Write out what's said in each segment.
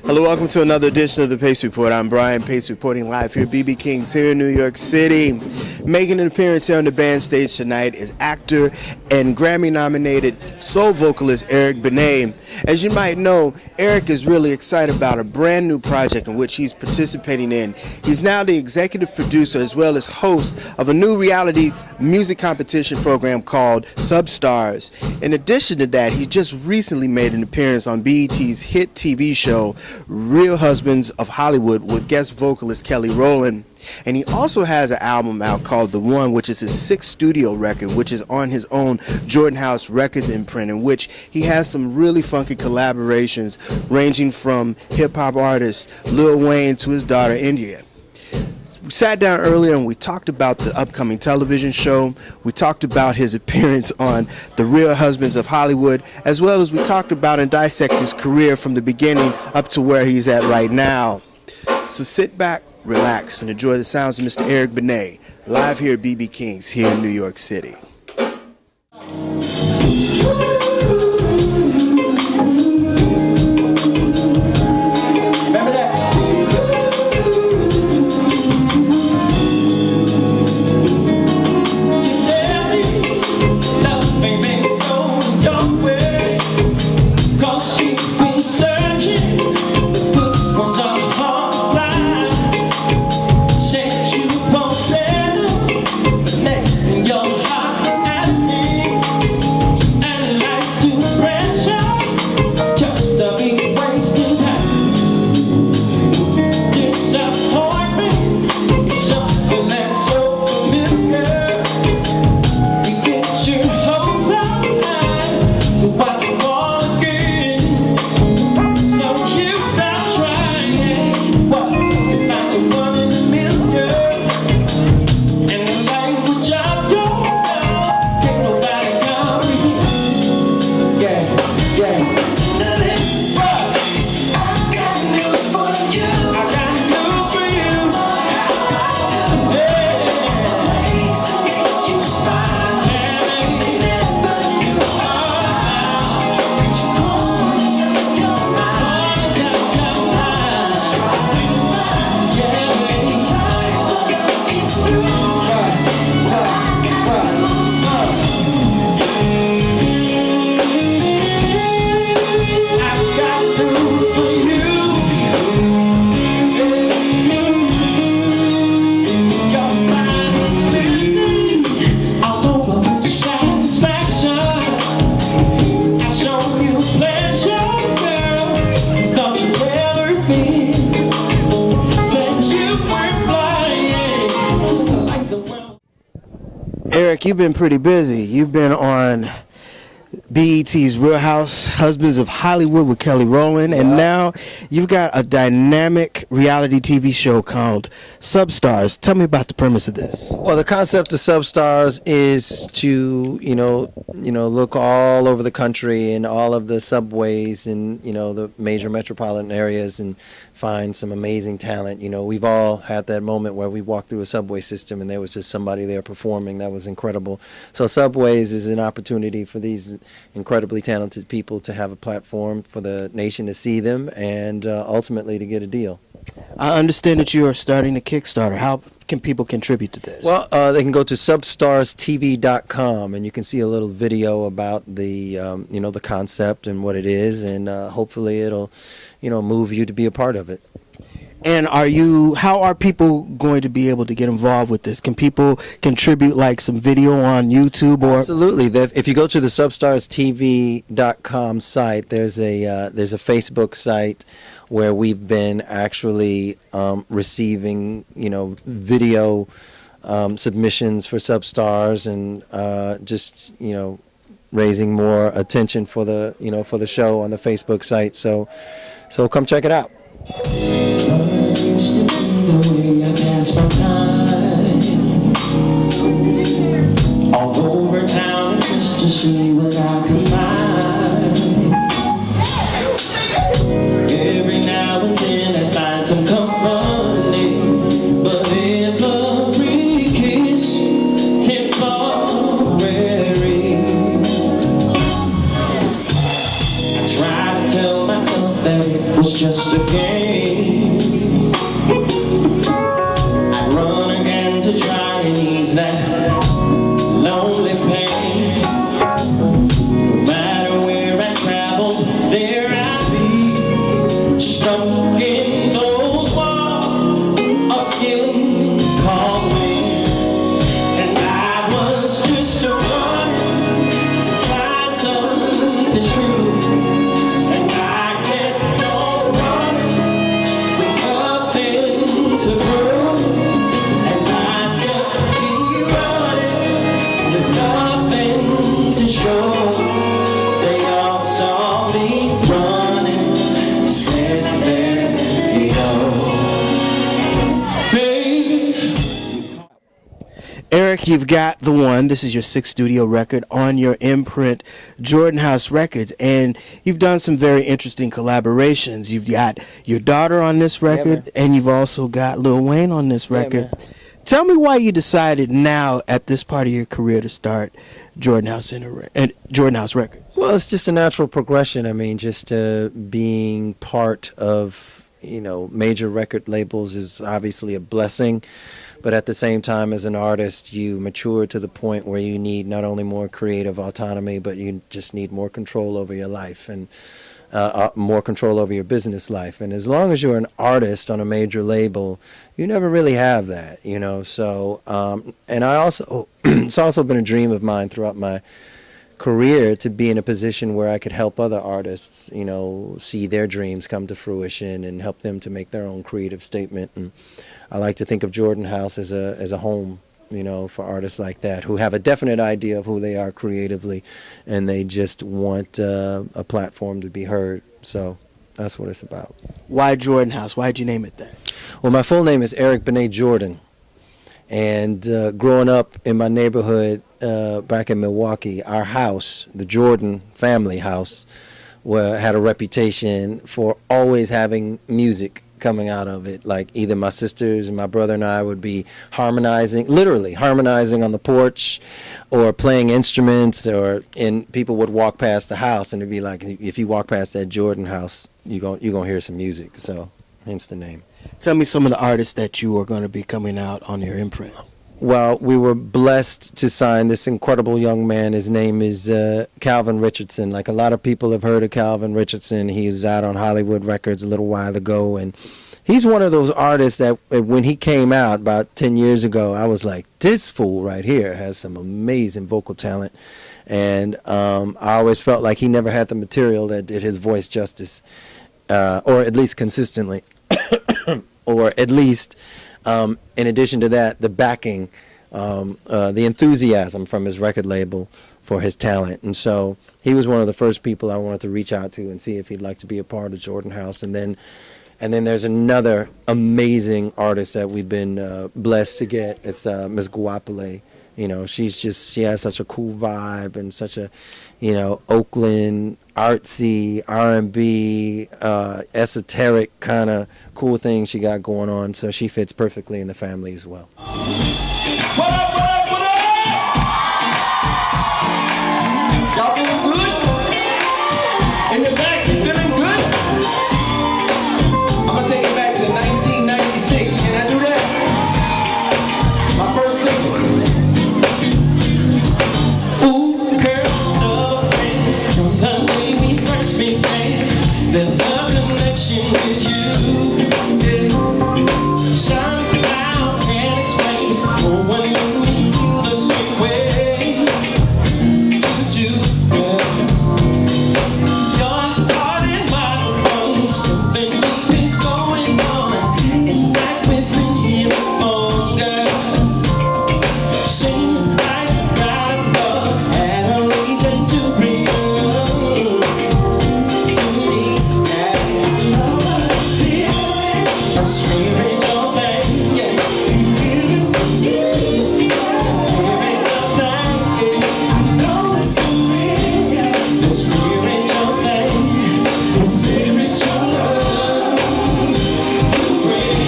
Hello, welcome to another edition of the Pace Report. I'm Brian Pace, reporting live here at BB King's here in New York City. Making an appearance here on the band stage tonight is actor and Grammy-nominated soul vocalist Eric Benet. As you might know, Eric is really excited about a brand new project in which he's participating in. He's now the executive producer as well as host of a new reality music competition program called Substars. In addition to that, he just recently made an appearance on BET's hit TV show Real Husbands of Hollywood with guest vocalist Kelly Rowland. And he also has an album out called The One, which is his sixth studio record, which is on his own Jordan House Records imprint, in which he has some really funky collaborations ranging from hip-hop artist Lil Wayne to his daughter India. We sat down earlier and we talked about the upcoming television show. We talked about his appearance on The Real Husbands of Hollywood, as well as we talked about and dissect his career from the beginning up to where he's at right now. So sit back, relax, and enjoy the sounds of Mr. Eric Benet, live here at BB King's here in New York City. Eric, you've been pretty busy. You've been on BET's Real Husbands of Hollywood with Kelly Rowland, and now you've got a dynamic reality TV show called Substars. Tell me about the premise of this. Well, the concept of Substars is to, look all over the country and all of the subways and, the major metropolitan areas and find some amazing talent. We've all had that moment where we walked through a subway system and there was just somebody there performing that was incredible. So Subways is an opportunity for these incredibly talented people to have a platform for the nation to see them and ultimately to get a deal. I understand that you are starting a Kickstarter. How can people contribute to this? Well, they can go to substarstv.com and you can see a little video about the, the concept and what it is, and hopefully it'll, move you to be a part of it. And how are people going to be able to get involved with this? Can people contribute like some video on YouTube or? Absolutely. If you go to the substarstv.com site, there's a Facebook site where we've been actually receiving, video submissions for Substars and just, raising more attention for the, for the show on the Facebook site. So come check it out. All over town just to see what I could find. Every now and then I find some company, but every kiss temporary. I try to tell myself that it was just a game. You've got the one. This is your sixth studio record on your imprint, Jordan House Records, and you've done some very interesting collaborations. You've got your daughter on this record, and you've also got Lil Wayne on this record. Tell me why you decided now at this part of your career to start Jordan House Jordan House Records. Well, it's just a natural progression. I mean, just being part of, you know, major record labels is obviously a blessing. But at the same time, as an artist, you mature to the point where you need not only more creative autonomy, but you just need more control over your life and more control over your business life. And as long as you're an artist on a major label, you never really have that, you know. So, and I also, it's also been a dream of mine throughout my career to be in a position where I could help other artists, you know, see their dreams come to fruition and help them to make their own creative statement. And I like to think of Jordan House as a home, you know, for artists like that who have a definite idea of who they are creatively, and they just want a platform to be heard. So that's what it's about. Why Jordan House? Why'd you name it that? Well, my full name is Eric Benet Jordan, and growing up in my neighborhood back in Milwaukee, our house, the Jordan family house, had a reputation for always having music coming out of it. Like either my sisters and my brother and I would be harmonizing, literally harmonizing on the porch, or playing instruments, and people would walk past the house and it'd be like, if you walk past that Jordan house, you're gonna hear some music. So hence the name. Tell me some of the artists that you are going to be coming out on your imprint. Well, we were blessed to sign this incredible young man. His name is Calvin Richardson. Like a lot of people have heard of Calvin Richardson. He's out on Hollywood Records a little while ago, and he's one of those artists that when he came out about 10 years ago, I was like, this fool right here has some amazing vocal talent. And I always felt like he never had the material that did his voice justice, or at least consistently, or at least in addition to that, the backing, the enthusiasm from his record label for his talent. And so he was one of the first people I wanted to reach out to and see if he'd like to be a part of Jordan House. And then there's another amazing artist that we've been blessed to get. It's Miss Guapale. You know, she has such a cool vibe and such a, you know, Oakland artsy R&B esoteric kind of cool thing she got going on. So she fits perfectly in the family as well. What up, what up, what up? Y'all feeling good? In the back, you feeling good? I'm gonna take it back to 1996. Can I do that? My first single. Ooh, girl, love a friend. From the day we first began, the connection with you. Yeah. Somehow can't explain. No one knew me the same way you do, girl. Your heart and mind are one. Something deep is going on. It's like we've been here before, girl. Seems like God had a reason to bring your love to me. A spiritual thing, yeah. A spiritual thing, yeah. I know it's real. The spiritual thing, the spiritual love you bring,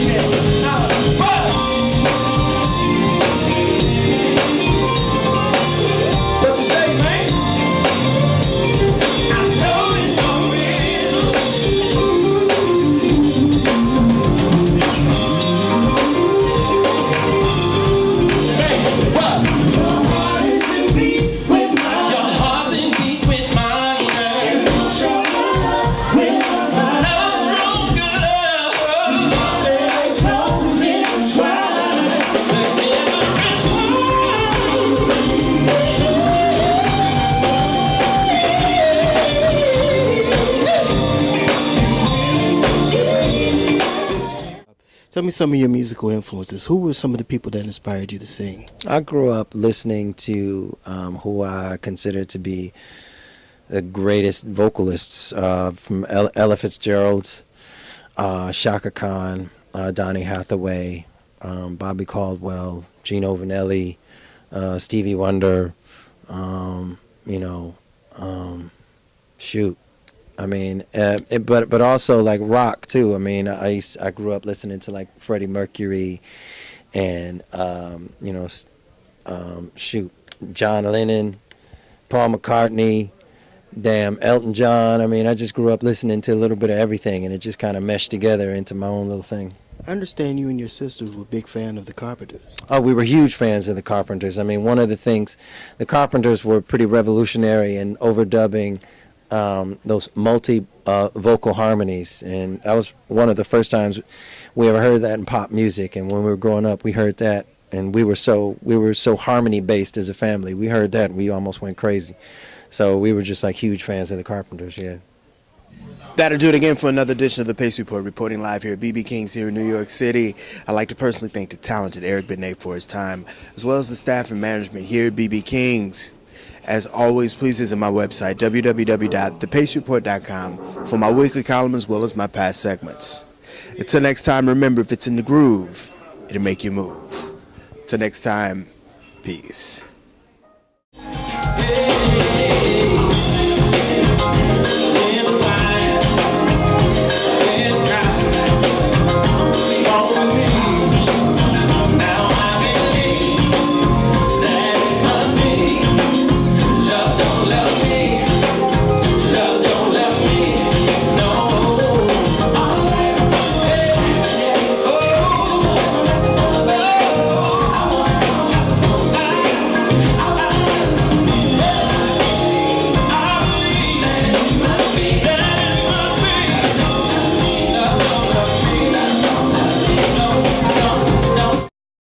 yeah. What you say, man? I know it's so real. Hey, what? Your heart is in beat with mine. Your heart's in beat with mine, girl. Love, stronger love. Together is Tell me some of your musical influences. Who were some of the people that inspired you to sing? I grew up listening to who I consider to be the greatest vocalists, from Ella Fitzgerald, Shaka Khan, Donny Hathaway, Bobby Caldwell, Gino Vanelli, Stevie Wonder, um, you know, shoot. I mean, but also like rock too. I mean, I grew up listening to like Freddie Mercury, and shoot, John Lennon, Paul McCartney, damn Elton John. I mean, I just grew up listening to a little bit of everything, and it just kind of meshed together into my own little thing. I understand you and your sisters were a big fan of the Carpenters. Oh, we were huge fans of the Carpenters. I mean, one of the things, the Carpenters were pretty revolutionary in overdubbing those multi vocal harmonies, and that was one of the first times we ever heard that in pop music. And when we were growing up, we heard that, and we were so harmony based as a family. We heard that, and we almost went crazy. So we were just like huge fans of the Carpenters. Yeah. That'll do it again for another edition of the Pace Report, reporting live here at BB King's here in New York City. I'd like to personally thank the talented Eric Benet for his time, as well as the staff and management here at BB King's. As always, please visit my website, www.thepacereport.com, for my weekly column as well as my past segments. Until next time, remember, if it's in the groove, it'll make you move. Till next time, peace.